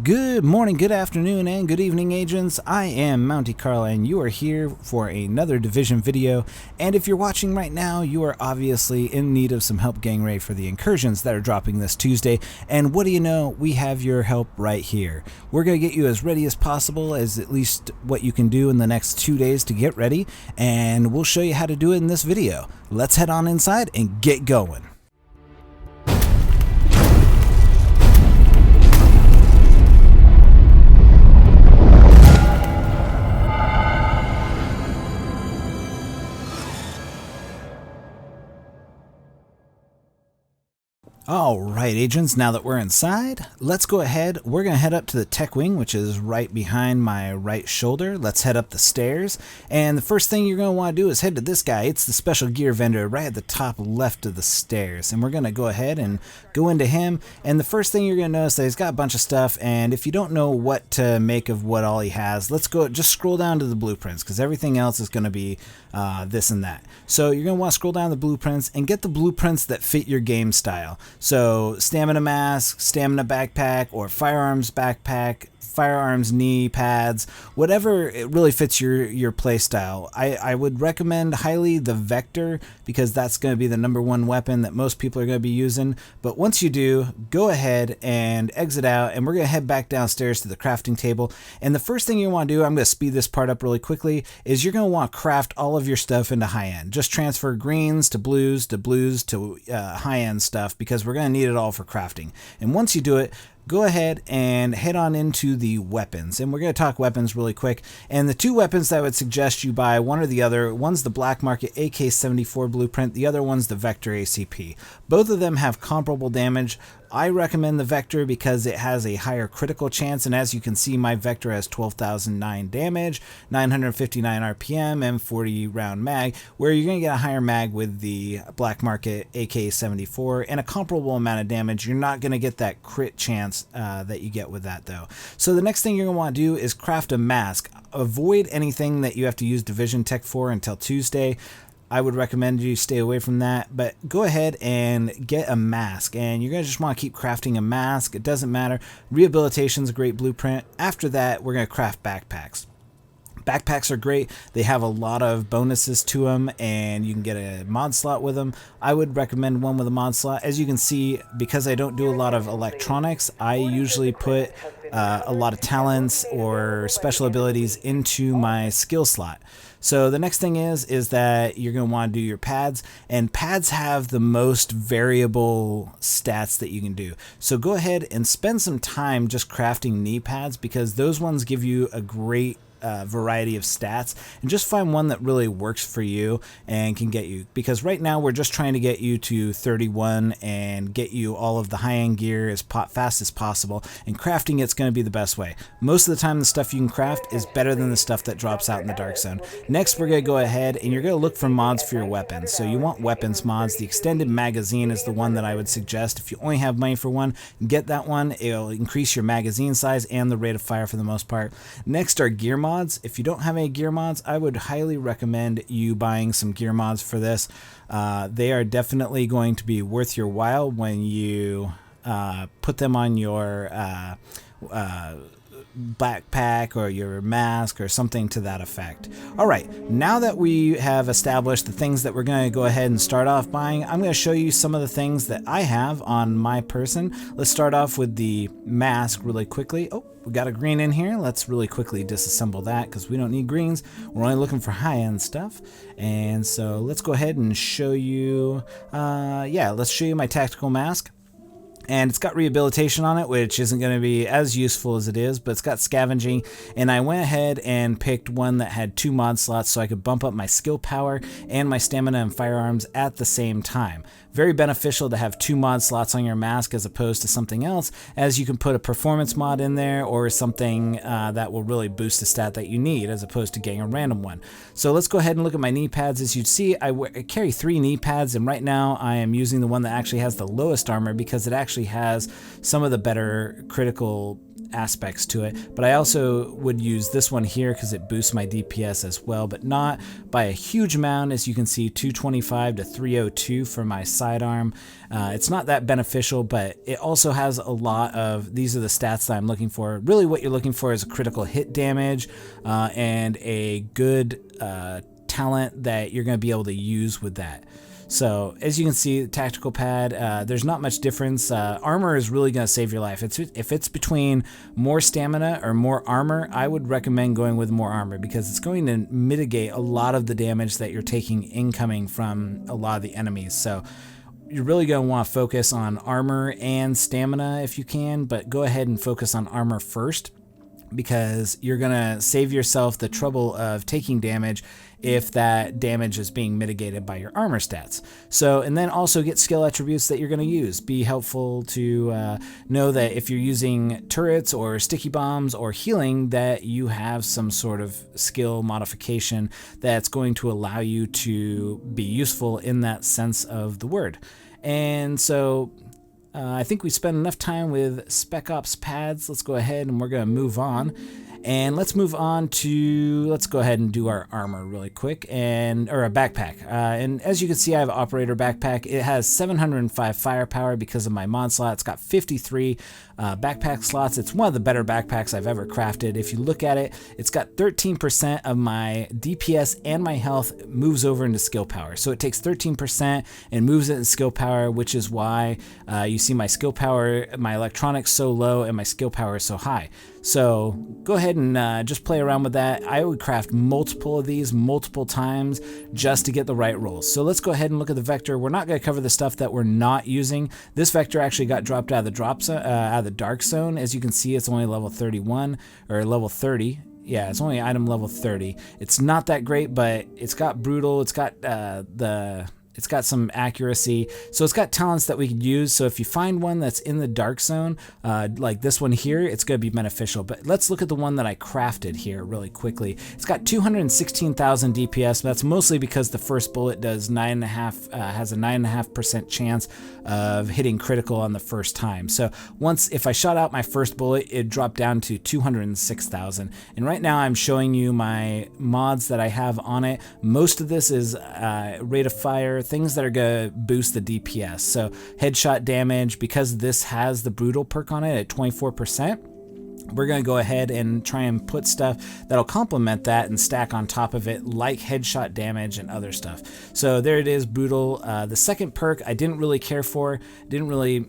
Good morning, good afternoon, and good evening, agents. I am Mountie Carl, and you are here for another Division video. And if you're watching right now, you are obviously in need of some help getting ready for the incursions that are dropping this Tuesday. And what do you know? We have your help right here. We're going to get you as ready as possible, as at least what you can do in the next 2 days to get ready. And we'll show you how to do it in this video. Let's head on inside and get going. All right, agents, now that we're inside, let's go ahead. We're going to head up to the tech wing, which is right behind my right shoulder. Let's head up the stairs. And the first thing you're going to want to do is head to this guy. It's the special gear vendor right at the top left of the stairs. And we're going to go ahead and go into him. And the first thing you're going to notice that he's got a bunch of stuff. And if you don't know what to make of what all he has, let's go, just scroll down to the blueprints, because everything else is going to be this and that. So you're going to want to scroll down to the blueprints and get the blueprints that fit your game style. So stamina mask, stamina backpack, or firearms backpack, firearms knee pads, whatever it really fits your play style. I would recommend highly the Vector, because that's going to be the #1 weapon that most people are going to be using. But once you do, go ahead and exit out, and we're going to head back downstairs to the crafting table. And the first thing you want to do, I'm going to speed this part up really quickly, is you're going to want to craft all of your stuff into high end. Just transfer greens to blues to high end stuff, because we're going to need it all for crafting. And once you do it, go ahead and head on into the weapons, and we're going to talk weapons really quick. And the two weapons that I would suggest you buy, one or the other, one's the black market AK-74 blueprint, the other one's the Vector ACP. Both of them have comparable damage. I recommend the Vector because it has a higher critical chance, and as you can see, my Vector has 12,009 damage, 959 RPM, and 40 round mag, where you're going to get a higher mag with the black market AK-74 and a comparable amount of damage. You're not going to get that crit chance that you get with that though. So the next thing you're going to want to do is craft a mask. Avoid anything that you have to use Division Tech for until Tuesday. I would recommend you stay away from that, but go ahead and get a mask, and you're going to just want to keep crafting a mask. It doesn't matter. Rehabilitation is a great blueprint. After that, we're going to craft backpacks. Backpacks are great. They have a lot of bonuses to them, and you can get a mod slot with them. I would recommend one with a mod slot. As you can see, because I don't do a lot of electronics, I usually put a lot of talents or special abilities into my skill slot. So the next thing is that you're going to want to do your pads, and pads have the most variable stats that you can do. So go ahead and spend some time just crafting knee pads, because those ones give you a great variety of stats, and just find one that really works for you and can get you, because right now we're just trying to get you to 31 and get you all of the high-end gear as fast as possible, and crafting it's going to be the best way. Most of the time the stuff you can craft is better than the stuff that drops out in the dark zone. Next, we're going to go ahead and you're going to look for mods for your weapons. So you want weapons mods. The extended magazine is the one that I would suggest. If you only have money for one, get that one. It'll increase your magazine size and the rate of fire for the most part. Next are gear mods. If you don't have any gear mods, I would highly recommend you buying some gear mods for this. They are definitely going to be worth your while when you put them on your backpack or your mask or something to that effect. Alright, now that we have established the things that we're going to go ahead and start off buying, I'm going to show you some of the things that I have on my person. Let's start off with the mask really quickly. Oh, we got a green in here. Let's really quickly disassemble that, because we don't need greens. We're only looking for high-end stuff. And so let's go ahead and show you, let's show you my tactical mask. And it's got rehabilitation on it, which isn't going to be as useful as it is, but it's got scavenging. And I went ahead and picked one that had 2 mod slots, so I could bump up my skill power and my stamina and firearms at the same time. Very beneficial to have 2 mod slots on your mask as opposed to something else, as you can put a performance mod in there or something that will really boost the stat that you need, as opposed to getting a random one. So let's go ahead and look at my knee pads. As you see, I carry 3 knee pads, and right now I am using the one that actually has the lowest armor, because it actually has some of the better critical aspects to it, but I also would use this one here because it boosts my DPS as well, but not by a huge amount. As you can see, 225 to 302 for my sidearm. It's not that beneficial, but it also has a lot of, these are the stats that I'm looking for. Really what you're looking for is a critical hit damage and a good talent that you're going to be able to use with that. So as you can see, the tactical pad, there's not much difference. Armor is really going to save your life. If it's between more stamina or more armor, I would recommend going with more armor because it's going to mitigate a lot of the damage that you're taking incoming from a lot of the enemies. So you're really going to want to focus on armor and stamina if you can, but go ahead and focus on armor first, because you're going to save yourself the trouble of taking damage if that damage is being mitigated by your armor stats. So, and then also get skill attributes that you're going to use. Be helpful to know that if you're using turrets or sticky bombs or healing, that you have some sort of skill modification that's going to allow you to be useful in that sense of the word. And so I think we spent enough time with Spec Ops pads. Let's go ahead and we're going to move on. And let's move on to, let's go ahead and do our armor really quick, or a backpack. And as you can see, I have an operator backpack. It has 705 firepower because of my mod slot. It's got 53 backpack slots. It's one of the better backpacks I've ever crafted. If you look at it, it's got 13% of my DPS and my health moves over into skill power. So it takes 13% and moves it in skill power, which is why you see my skill power, my electronics so low and my skill power is so high. So go ahead and just play around with that. I would craft multiple of these multiple times just to get the right rolls. So let's go ahead and look at the vector. We're not going to cover the stuff that we're not using. This vector actually got dropped out of the dark zone. As you can see, it's only level 31 or level 30. Yeah, it's only item level 30. It's not that great, but it's got brutal. It's got it's got some accuracy, so it's got talents that we could use. So if you find one that's in the dark zone, like this one here, it's going to be beneficial. But let's look at the one that I crafted here really quickly. It's got 216,000 DPS. That's mostly because the first bullet does has a 9.5% chance of hitting critical on the first time. So if I shot out my first bullet, it dropped down to 206,000. And right now I'm showing you my mods that I have on it. Most of this is rate of fire, things that are going to boost the DPS. So headshot damage, because this has the brutal perk on it at 24%, we're going to go ahead and try and put stuff that'll complement that and stack on top of it, like headshot damage and other stuff. So there it is, brutal. The second perk I didn't really care for, didn't really,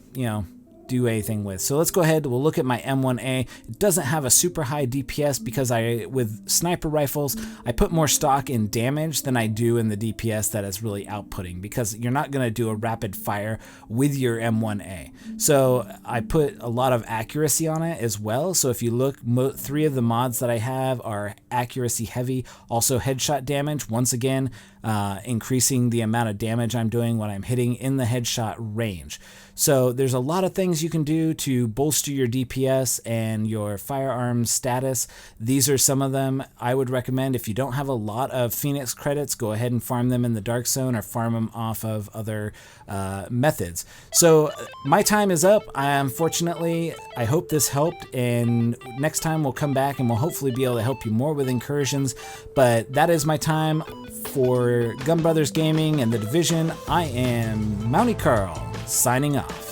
do anything with. So let's go ahead, we'll look at my M1A. It doesn't have a super high DPS because with sniper rifles, I put more stock in damage than I do in the DPS that is really outputting, because you're not going to do a rapid fire with your M1A. So I put a lot of accuracy on it as well. So if you look, 3 of the mods that I have are accuracy heavy, also headshot damage, once again, increasing the amount of damage I'm doing when I'm hitting in the headshot range. So there's a lot of things you can do to bolster your DPS and your firearms status. These are some of them I would recommend. If you don't have a lot of Phoenix credits, go ahead and farm them in the Dark Zone or farm them off of other methods. So my time is up. Unfortunately, I hope this helped, and next time we'll come back and we'll hopefully be able to help you more with incursions. But that is my time. For Gun Brothers Gaming and The Division, I am Mountie Carl, signing off.